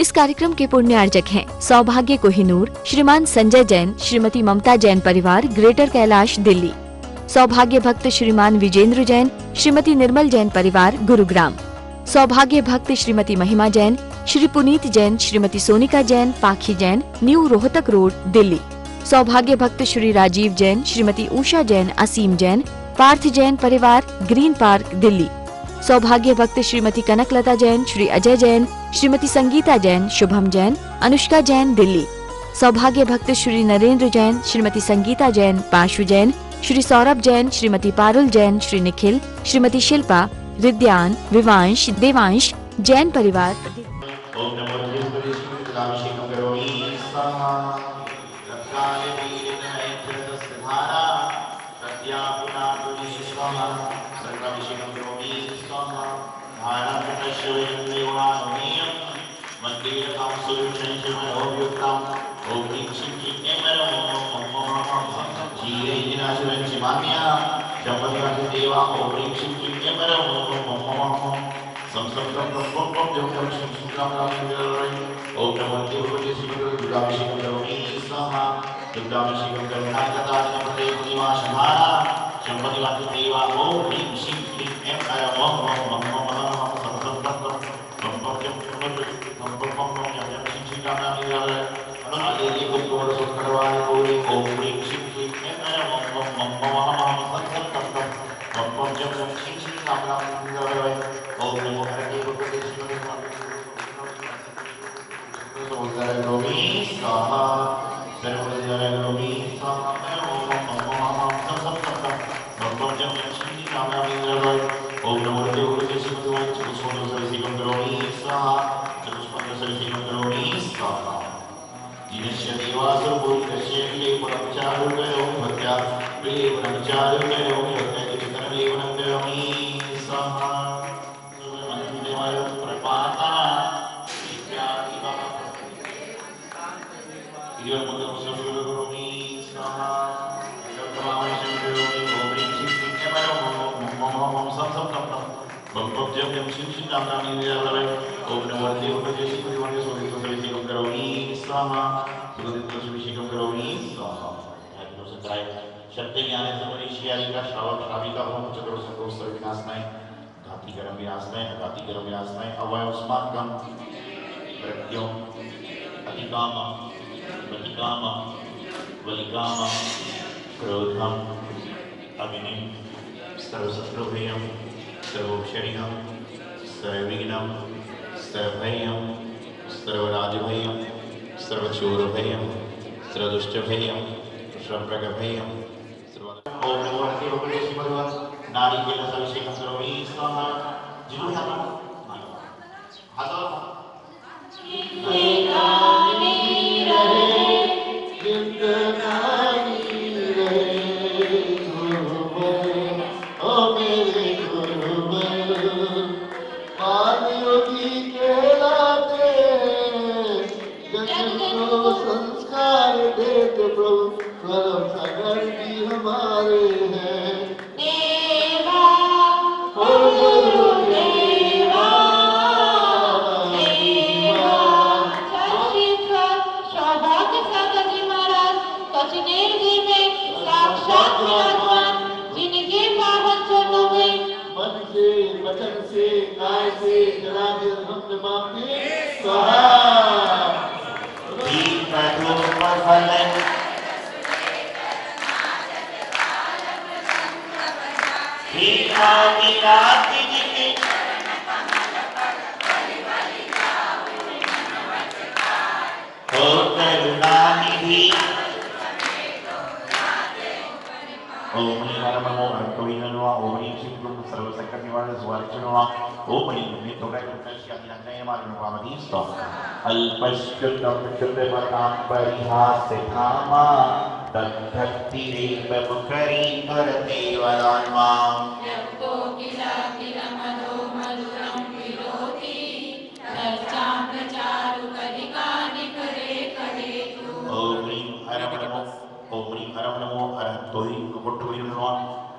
इस कार्यक्रम के पुण्यार्जक हैं सौभाग्य कोहिनूर, श्रीमान संजय जैन, श्रीमती ममता जैन परिवार, ग्रेटर कैलाश, दिल्ली। सौभाग्य भक्त श्रीमान विजेंद्र जैन, श्रीमती निर्मल जैन परिवार, गुरुग्राम। सौभाग्य भक्त श्रीमती महिमा जैन, श्री पुनीत जैन, श्रीमती सोनिका जैन, पाखी जैन, न्यू रोहतक रोड, दिल्ली। सौभाग्य भक्त श्री राजीव जैन, श्रीमती उषा जैन, असीम जैन, पार्थ जैन परिवार, ग्रीन पार्क, दिल्ली। सौभाग्य भक्त श्रीमती कनकलता जैन, श्री अजय जैन, श्रीमती संगीता जैन, शुभम जैन, अनुष्का जैन, दिल्ली। सौभाग्य भक्त श्री नरेंद्र जैन, श्रीमती संगीता जैन, पाशु जैन, श्री सौरभ जैन, श्रीमती पारुल जैन, श्री निखिल, श्रीमती शिल्पा, रिद्यान, विवांश, देवांश जैन परिवार।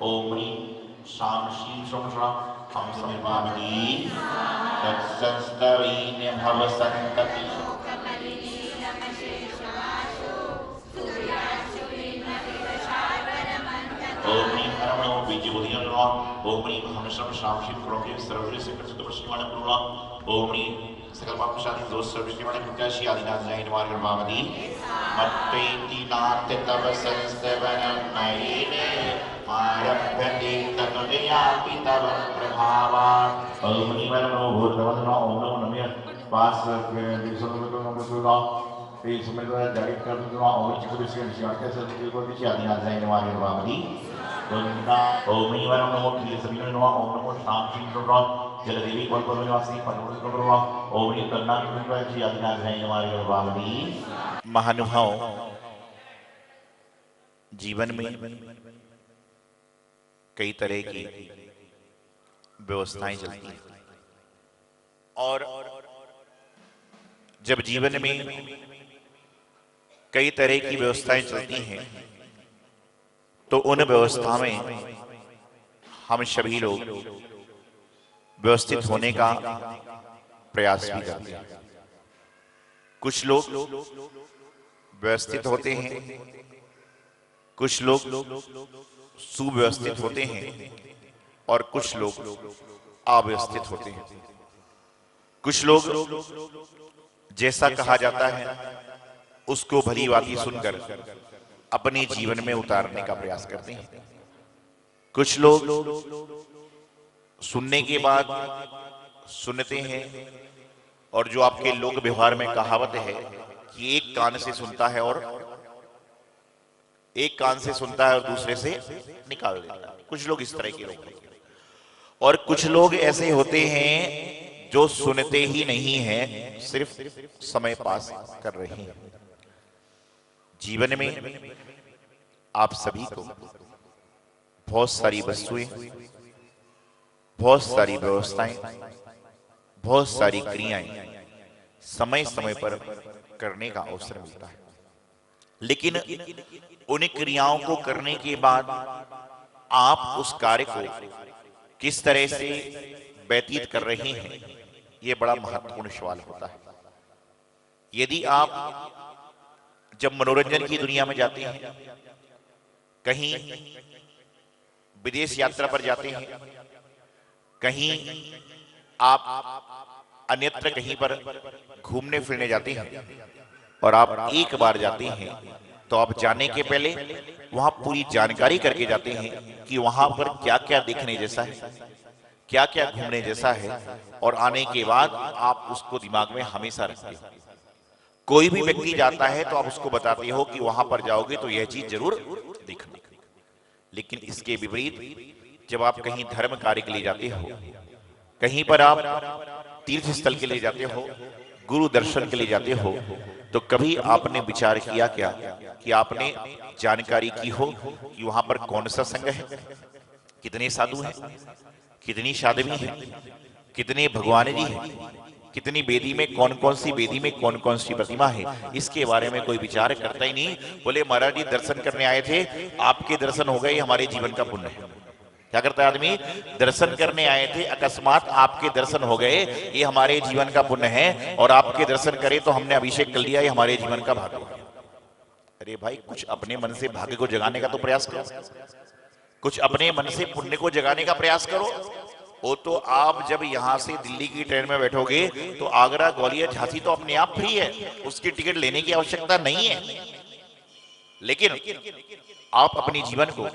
ओम ह्रीं शाम शीं श्रम हम समिर्भामहि तत्संस्तवीन भव संतति ओम ह्रीं हरमणो बीजबुधियो नमः। ओम ह्रीं हंसम शामशिव क्रोधे सर्वज्ञ से प्रसिद्ध प्रश्नवाण पुरुणा। ओम ह्रीं सकल पापशाली दोष सर्वश्रीवाण प्रकाशी आदिनाथ नयन मार्ग मामदी मत्तेति नाते तव संस्तवनं नयने आरभ्यते तनुजयापि तव प्रभावात्। ओम ह्रीं हरमणो भूतवनो ओम नमो नमः पास विसर्जन नमः इस समय तो जागृत कर दूंगा और चिकु विषय विषय के साथ चिकु विषय आदिनाथ नयन मार्ग मामदी ओम ह्रीं वरम नमो प्रिय सभी नमः। ओम नमो शांति नमः जल देवी कौन कौन निवासी पटोल नमः। ओम ह्रीं करुणाक नमः श्री आदिनाथ नयन मार्ग मामदी। महानुभाव, जीवन में कई तरह की व्यवस्थाएं चलती हैं और जब जीवन में कई तरह की व्यवस्थाएं चलती हैं तो उन व्यवस्था में हम सभी लोग व्यवस्थित होने का प्रयास भी करते हैं। कुछ लोग व्यवस्थित होते हैं, कुछ लोग सुव्यवस्थित होते हैं और कुछ लोग अव्यवस्थित होते हैं। कुछ लोग जैसा कहा जाता है उसको भली बाती सुनकर अपने जीवन में उतारने का प्रयास करते हैं। कुछ लोग सुनने के बाद सुनते हैं और जो आपके लोक व्यवहार में कहावत है कि एक कान से सुनता है और दूसरे से निकाल देता है। कुछ लोग इस तरह के लोग हैं और कुछ लोग ऐसे होते हैं जो सुनते ही नहीं हैं, सिर्फ समय पास कर रहे हैं। जीवन में आप सभी को बहुत सारी वस्तुएं, बहुत सारी व्यवस्थाएं, बहुत सारी क्रियाएं समय समय पर करने का अवसर मिलता है, लेकिन उन क्रियाओं को करने के बाद आप उस कार्य को किस तरह से व्यतीत कर रहे हैं, यह बड़ा महत्वपूर्ण सवाल होता है। यदि आप जब मनोरंजन की दुनिया में जाते हैं, कहीं विदेश यात्रा पर जाते हैं, कहीं आप अन्यत्र कहीं पर घूमने फिरने जाते हैं और आप एक बार जाते हैं तो आप जाने के पहले वहां पूरी जानकारी करके जाते हैं कि वहां पर क्या क्या देखने जैसा है, क्या क्या घूमने जैसा है, और आने के बाद आप उसको दिमाग में हमेशा रखते हो। कोई भी व्यक्ति जाता है तो आप उसको बताते हो कि वहां पर जाओगे तो यह चीज जरूर देखना। लेकिन इसके विपरीत जब आप कहीं धर्म कार्य के लिए जाते हो, कहीं पर आप तीर्थ स्थल के लिए जाते हो, गुरु दर्शन के लिए जाते हो, तो कभी आपने विचार किया क्या कि आपने जानकारी की हो कि वहां पर कौन सा संघ है, कितने साधु हैं, कितनी साध्वी हैं, कितने भगवान जी हैं, कितनी वेदी में कौन कौन सी वेदी में कौन कौन सी प्रतिमा है, इसके बारे में कोई विचार करता ही नहीं। बोले महाराज जी दर्शन करने आए थे, आपके दर्शन हो गए, हमारे जीवन का पुण्य है। क्या करता है आदमी? दर्शन करने आए थे, अकस्मात आपके दर्शन हो गए, ये हमारे जीवन का पुण्य है, और आपके दर्शन करे तो हमने अभिषेक कर लिया, ये हमारे जीवन का भाग्य है। अरे भाई, कुछ अपने मन से भाग्य को जगाने का तो प्रयास करो, कुछ अपने मन से पुण्य को जगाने का प्रयास करो। वो तो आप जब यहां से दिल्ली की ट्रेन में बैठोगे तो आगरा, ग्वालियर, झांसी तो अपने आप फ्री है, उसकी टिकट लेने की आवश्यकता नहीं है। लेकिन आप अपने जीवन को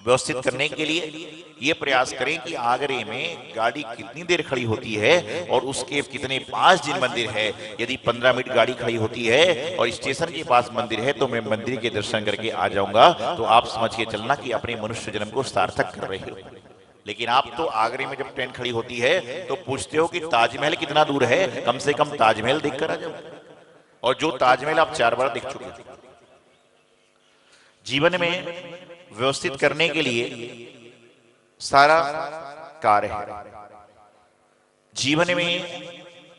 व्यवस्थित करने के लिए ये प्रयास करें कि आगरे में गाड़ी कितनी देर खड़ी होती है और उसके कितने पास जिन मंदिर है। यदि 15 मिनट गाड़ी खड़ी होती है और स्टेशन के पास मंदिर है तो मैं मंदिर के दर्शन करके आ जाऊंगा, तो आप समझ के चलना कि अपने मनुष्य जन्म को सार्थक कर रहे हो। लेकिन आप तो आगरे में जब ट्रेन खड़ी होती है तो पूछते हो कि ताजमहल कितना दूर है, कम से कम ताजमहल देखकर आ जाओ, और जो ताजमहल आप 4 बार देख चुके हो। जीवन में व्यवस्थित करने के लिए सारा कार्य है, जीवन में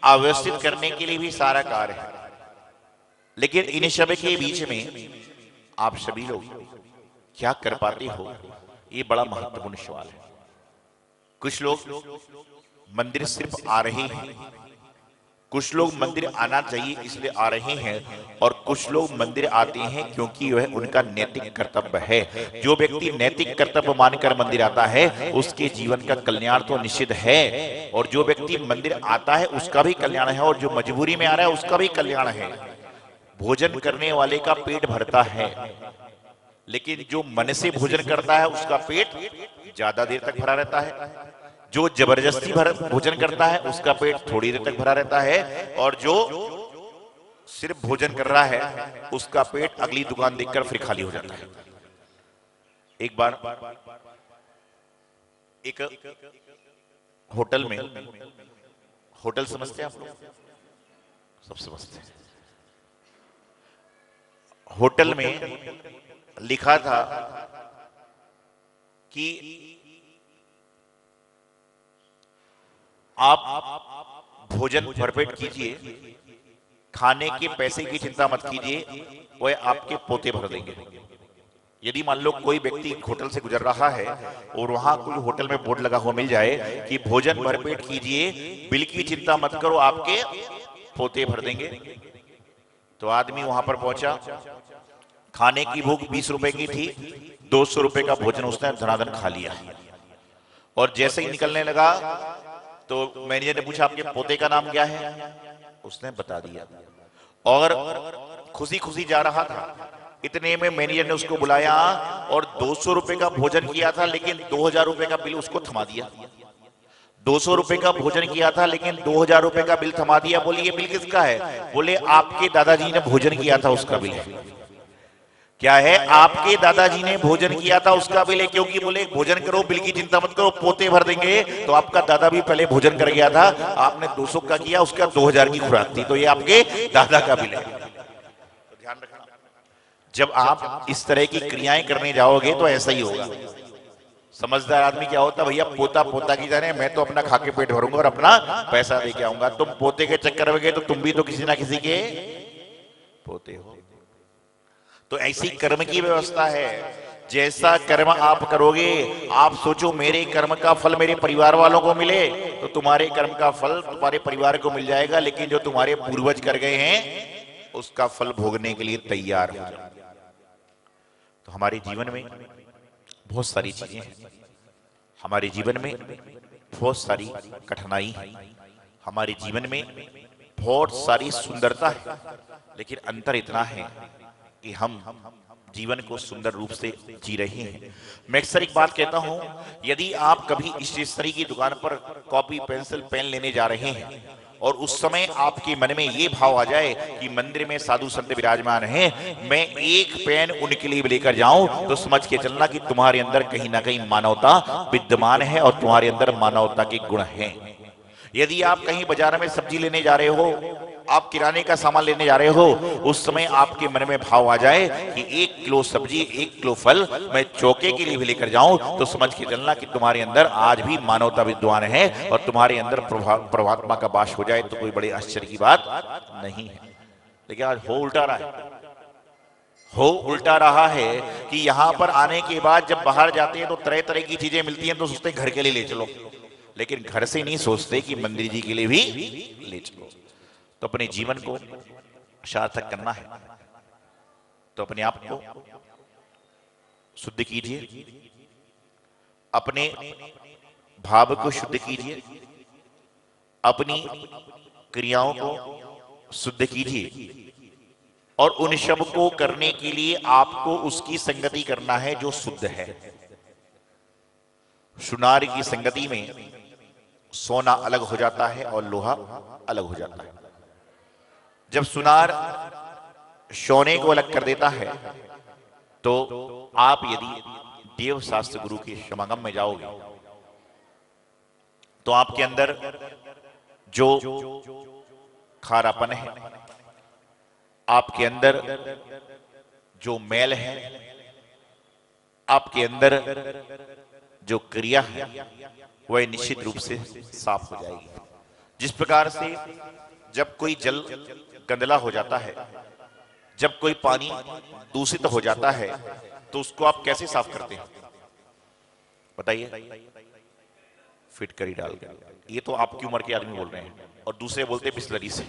अव्यवस्थित करने के लिए भी सारा कार्य है। लेकिन इन सब के बीच में आप सभी लोग क्या कर पाते हो, ये बड़ा महत्वपूर्ण सवाल है। कुछ लोग मंदिर सिर्फ आ रहे हैं, कुछ लोग मंदिर आना चाहिए इसलिए आ रहे हैं, और कुछ लोग मंदिर आते हैं क्योंकि वह उनका नैतिक कर्तव्य है। जो व्यक्ति नैतिक कर्तव्य मानकर मंदिर आता है उसके जीवन का कल्याण तो निश्चित है, और जो व्यक्ति मंदिर आता है उसका भी कल्याण है, और जो मजबूरी में आ रहा है उसका भी कल्याण है। भोजन करने वाले का पेट भरता है, लेकिन जो मन से भोजन करता है उसका पेट ज्यादा देर तक भरा रहता है। जो जबरदस्ती भोजन करता है उसका पेट थोड़ी देर तक भरा रहता है, और जो सिर्फ भोजन कर रहा है उसका पेट अगली दुकान देखकर फिर खाली हो जाता है। एक बार एक होटल में, होटल समझते हैं आप लोग? सब समझते हैं। होटल में लिखा था कि आप भोजन भरपेट कीजिए, खाने के पैसे की चिंता मत कीजिए, वह आपके पोते भर देंगे। यदि मान लो कोई व्यक्ति होटल से गुजर रहा है और वहां कोई होटल में बोर्ड लगा हुआ मिल जाए कि भोजन भरपेट कीजिए, बिल की चिंता मत करो, आपके पोते भर देंगे, तो आदमी वहां पर पहुंचा, खाने की भूख 20 रुपए की थी, 200 रुपए का भोजन उसने धनाधन खा लिया। और जैसे ही निकलने लगा तो मैनेजर ने पूछा आपके पोते का नाम क्या है? उसने बता दिया, और खुशी खुशी जा रहा था। इतने में मैनेजर ने उसको बुलाया और 200 रुपए का भोजन किया था लेकिन 2000 रुपए का बिल उसको थमा दिया। 200 रुपए का भोजन किया था लेकिन 2000 रुपए का बिल थमा दिया। बोले ये बिल किसका है? बोले आपके दादाजी ने भोजन किया था उसका बिल है। क्या है? आपके दादाजी ने भोजन किया था उसका बिल है, क्योंकि बोले भोजन करो, बिल की चिंता मत करो, पोते भर देंगे। तो आपका दादा भी पहले भोजन कर गया था, आपने 200 का किया, उसका 2000 की खुराक थी, तो ये आपके दादा का बिल है। तो ध्यान रखना, जब आप इस तरह की क्रियाएं करने जाओगे तो ऐसा ही होगा। समझदार आदमी क्या होता, भैया पोता पोता की जाने, मैं तो अपना खा के पेट भरूंगा और अपना पैसा लेके आऊंगा। तुम पोते के चक्कर में गए तो तुम भी तो किसी ना किसी के पोते हो। तो ऐसी कर्म की व्यवस्था है, जैसा कर्म आप करोगे, आप सोचो मेरे कर्म का फल मेरे परिवार वालों को मिले तो तुम्हारे कर्म का फल तुम्हारे परिवार को मिल जाएगा, लेकिन जो तुम्हारे पूर्वज कर गए हैं उसका फल भोगने के लिए तैयार हो जाओ। तो हमारे जीवन में बहुत सारी चीजें हैं, हमारे जीवन में बहुत सारी कठिनाई है, हमारे जीवन में बहुत सारी सुंदरता है, लेकिन अंतर इतना है कि हम जीवन को सुंदर रूप से जी रहे हैं। मैं अक्सर एक बात कहता हूं, यदि आप कभी स्टेशनरी की दुकान पर कॉपी पेंसिल पेन लेने जा रहे हैं और उस समय आपके मन में ये भाव आ जाए कि मंदिर में साधु संत विराजमान हैं, मैं एक पेन उनके लिए लेकर जाऊं, तो समझ के चलना कि तुम्हारे अंदर कहीं ना कहीं मानवता विद्यमान है और तुम्हारे अंदर मानवता के गुण हैं। यदि आप कहीं बाजार में सब्जी लेने जा रहे हो, आप किराने का सामान लेने जा रहे हो, उस समय आपके मन में भाव आ जाए कि 1 किलो सब्जी 1 किलो फल मैं चौके के लिए भी लेकर जाऊं, तो समझ के चलना कि तुम्हारे अंदर आज भी मानवता विद्वान है और तुम्हारे अंदर परमात्मा का वास हो जाए तो कोई बड़े आश्चर्य की बात नहीं है। लेकिन आज हो उल्टा रहा है कि यहां पर आने के बाद जब बाहर जाते हैं तो तरह तरह की चीजें मिलती हैं, तो सोचते हैं घर के लिए ले चलो, लेकिन घर से नहीं सोचते कि मंदिर जी के लिए भी ले चलो। तो अपने जीवन को सार्थक करना है तो अपने आप को शुद्ध कीजिए, अपने भाव को शुद्ध कीजिए, अपनी क्रियाओं को शुद्ध कीजिए, और उन सब को करने के लिए आपको उसकी संगति करना है जो शुद्ध है। सुनार की संगति में सोना अलग हो जाता है और लोहा अलग हो जाता है। जब सुनार सोने को अलग कर देता है तो आप यदि देव शास्त्र गुरु के समागम में जाओगे तो आपके अंदर जो खारापन है, आपके अंदर जो मैल है, आपके अंदर जो क्रिया है, वह निश्चित रूप से साफ हो जाएगी। जिस प्रकार से जब कोई जल गंदला हो जाता है, जब कोई पानी दूषित हो जाता है, तो उसको आप कैसे साफ करते हैं बताइए? फिटकरी डाल के। ये तो आपकी उम्र के आदमी बोल रहे हैं, और दूसरे बोलते हैं बिस्लरी से।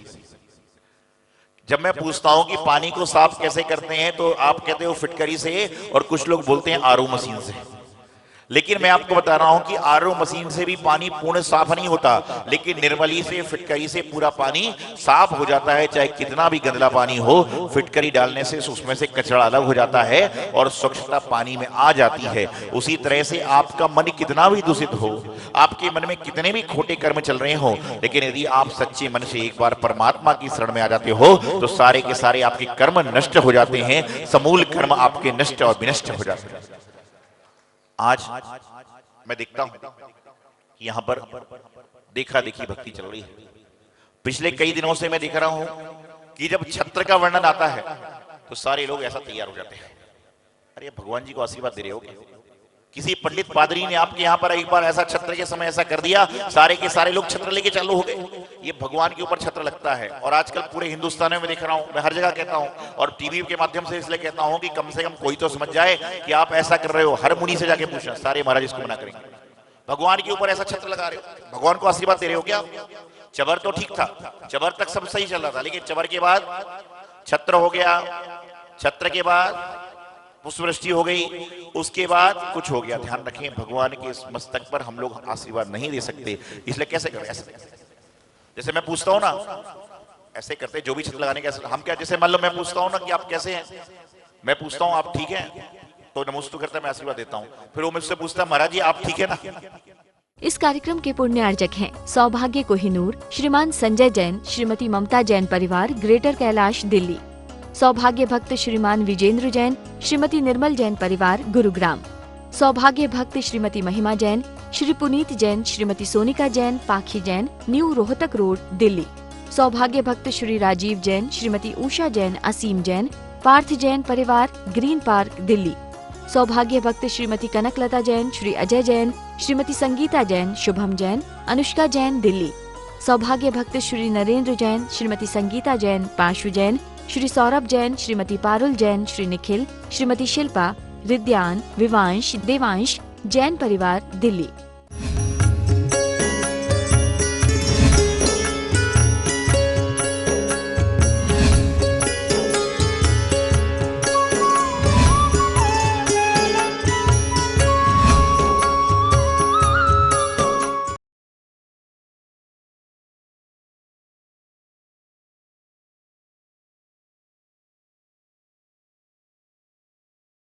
जब मैं पूछता हूं कि पानी को साफ कैसे करते हैं तो आप कहते हो फिटकरी से, और कुछ लोग बोलते हैं आरओ मशीन से। लेकिन मैं आपको बता रहा हूं कि आरओ मशीन से भी पानी पूर्ण साफ नहीं होता, लेकिन निर्मली से, फिटकरी से पूरा पानी साफ हो जाता है। चाहे कितना भी गंदला पानी हो, फिटकरी डालने से उसमें से कचरा अलग हो जाता है और स्वच्छता पानी में आ जाती है। उसी तरह से आपका मन कितना भी दूषित हो, आपके मन में कितने भी खोटे कर्म चल रहे हो, लेकिन यदि आप सच्चे मन से एक बार परमात्मा की शरण में आ जाते हो तो सारे के सारे आपके कर्म नष्ट हो जाते हैं, समूल कर्म आपके नष्ट और विनष्ट हो जाते हैं। आज मैं देखता हूं कि यहां पर देखा देखी भक्ति चल रही है। पिछले कई दिनों से मैं देख रहा हूं कि जब छत्र का वर्णन आता है तो सारे लोग ऐसा तैयार हो जाते हैं, अरे भगवान जी को आशीर्वाद दे रहे हो क्या? किसी पंडित पादरी ने आपके यहाँ पर एक बार ऐसा छत्र के समय ऐसा कर दिया, सारे के सारे लोग छत्र लेके चालू हो गए। ये भगवान के ऊपर छत्र लगता है। और आजकल पूरे हिंदुस्तान में देख रहा हूं, मैं हर जगह कहता हूं, और टीवी के माध्यम से इसलिए कहता हूं कि कम से कम कोई तो समझ जाए कि आप ऐसा कर रहे हो। हर मुनि से जाके पूछना, सारे महाराज इसको मना करेंगे। भगवान के ऊपर ऐसा छत्र लगा रहे हो, भगवान को आशीर्वाद दे रहे हो क्या? चबर तो ठीक था, चबर तक सब सही चल रहा था, लेकिन चबर के बाद छत्र हो गया, छत्र के बाद पुष्पवृष्टि हो गई, उसके बाद कुछ हो गया। ध्यान रखें, भगवान के इस मस्तक पर हम लोग आशीर्वाद नहीं दे सकते, इसलिए कैसे करें? ऐसे जैसे मैं पूछता हूं ना, ऐसे करते जो भी छत्र लगाने का हम क्या, जैसे मान लो मैं पूछता हूं ना कि आप कैसे हैं, मैं पूछता हूं आप ठीक हैं, तो नमस्ते करता मैं आशीर्वाद देता हूं। फिर वो मुझसे पूछता महाराज जी आप ठीक है ना? इस कार्यक्रम के पुण्यार्जक हैं सौभाग्य कोहिनूर, श्रीमान संजय जैन, श्रीमती ममता जैन परिवार, ग्रेटर कैलाश, दिल्ली। सौभाग्य भक्त श्रीमान विजेंद्र जैन, श्रीमती निर्मल जैन परिवार, गुरुग्राम। सौभाग्य भक्त श्रीमती महिमा जैन, श्री पुनीत जैन, श्रीमती सोनिका जैन, पाखी जैन, न्यू रोहतक रोड, दिल्ली। सौभाग्य भक्त श्री राजीव जैन, श्रीमती उषा जैन, असीम जैन, पार्थ जैन परिवार, ग्रीन पार्क, दिल्ली। सौभाग्य भक्त श्रीमती कनकलता जैन, श्री अजय जैन, श्रीमती संगीता जैन, शुभम जैन, अनुष्का जैन, दिल्ली। सौभाग्य भक्त श्री नरेंद्र जैन, श्रीमती संगीता जैन, पाशु जैन, श्री सौरभ जैन, श्रीमती पारुल जैन, श्री निखिल, श्रीमती शिल्पा, रिद्यान, विवांश, देवांश जैन परिवार, दिल्ली।